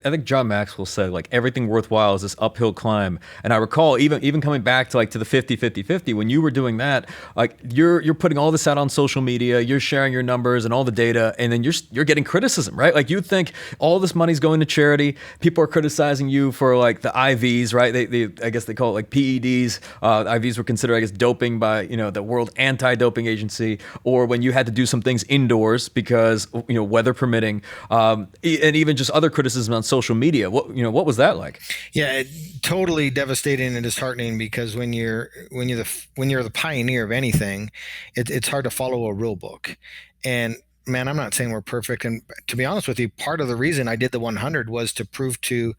I think John Maxwell said like everything worthwhile is this uphill climb. And I recall even coming back to like to the 50-50-50 when you were doing that, like you're putting all this out on social media, you're sharing your numbers and all the data, and then you're getting criticism, right? Like you think all this money's going to charity, people are criticizing you for like the IVs, right? They I guess they call it like PEDs. IVs were considered, I guess, doping by the World Anti-Doping Agency, or when you had to do some things indoors because weather permitting, and even just other criticism on social media. What was that like? Yeah, totally devastating and disheartening because when you're the pioneer of anything, it's hard to follow a rule book. And man, I'm not saying we're perfect. And to be honest with you, part of the reason I did the 100 was to prove to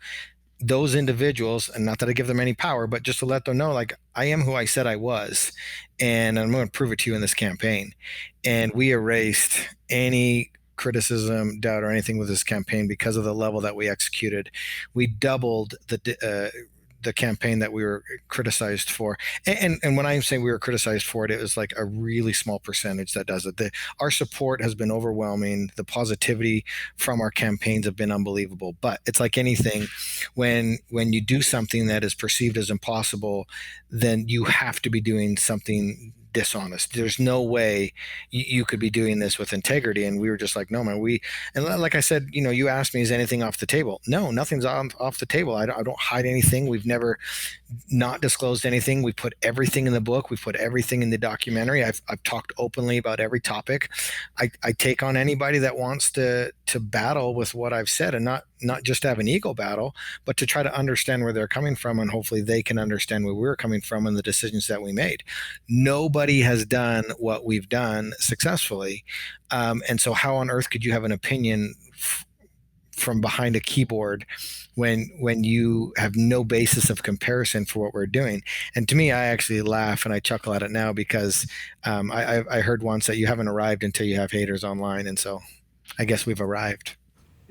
those individuals, and not that I give them any power, but just to let them know, like, I am who I said I was, and I'm going to prove it to you in this campaign. And we erased any criticism, doubt, or anything with this campaign because of the level that we executed. We doubled the campaign that we were criticized for. And when I say we were criticized for it, it was like a really small percentage that does it. Our support has been overwhelming. The positivity from our campaigns have been unbelievable. But it's like anything, when you do something that is perceived as impossible, then you have to be doing something dishonest. There's no way you could be doing this with integrity. And we were just like, no, man, and like I said, you asked me, is anything off the table? No, nothing's off the table. I don't hide anything. We've never not disclosed anything. We put everything in the book. We put everything in the documentary. I've talked openly about every topic. I take on anybody that wants to battle with what I've said, and not just have an ego battle, but to try to understand where they're coming from, and hopefully they can understand where we're coming from and the decisions that we made. Nobody has done what we've done successfully, and so how on earth could you have an opinion from behind a keyboard when you have no basis of comparison for what we're doing? And to me, I actually laugh and I chuckle at it now because I heard once that you haven't arrived until you have haters online, and so I guess we've arrived.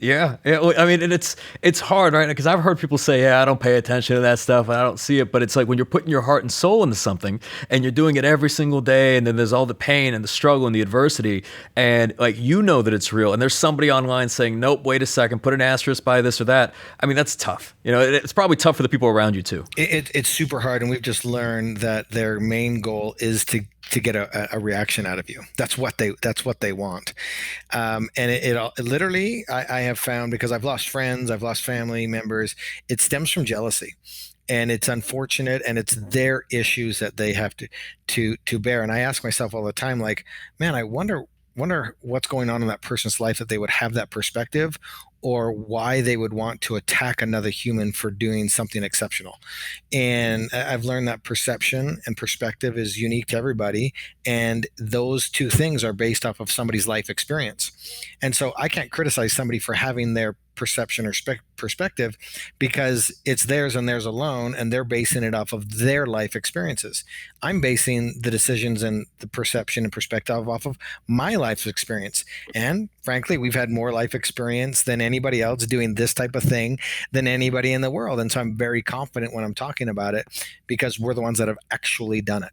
Yeah, well, I mean, and it's hard, right? Because I've heard people say, "Yeah, I don't pay attention to that stuff, and I don't see it." But it's like when you're putting your heart and soul into something, and you're doing it every single day, and then there's all the pain and the struggle and the adversity, and like that it's real. And there's somebody online saying, "Nope, wait a second, put an asterisk by this or that." I mean, that's tough. It's probably tough for the people around you too. It's super hard, and we've just learned that their main goal is to get a reaction out of you. That's what they want. And it literally, I have found, because I've lost friends, I've lost family members, it stems from jealousy, and it's unfortunate, and it's their issues that they have to bear. And I ask myself all the time, like, man, I wonder what's going on in that person's life that they would have that perspective, or why they would want to attack another human for doing something exceptional. And I've learned that perception and perspective is unique to everybody. And those two things are based off of somebody's life experience. And so I can't criticize somebody for having their perception or perspective, because it's theirs and theirs alone, and they're basing it off of their life experiences. I'm basing the decisions and the perception and perspective off of my life experience. And frankly, we've had more life experience than anybody else doing this type of thing than anybody in the world. And so I'm very confident when I'm talking about it because we're the ones that have actually done it.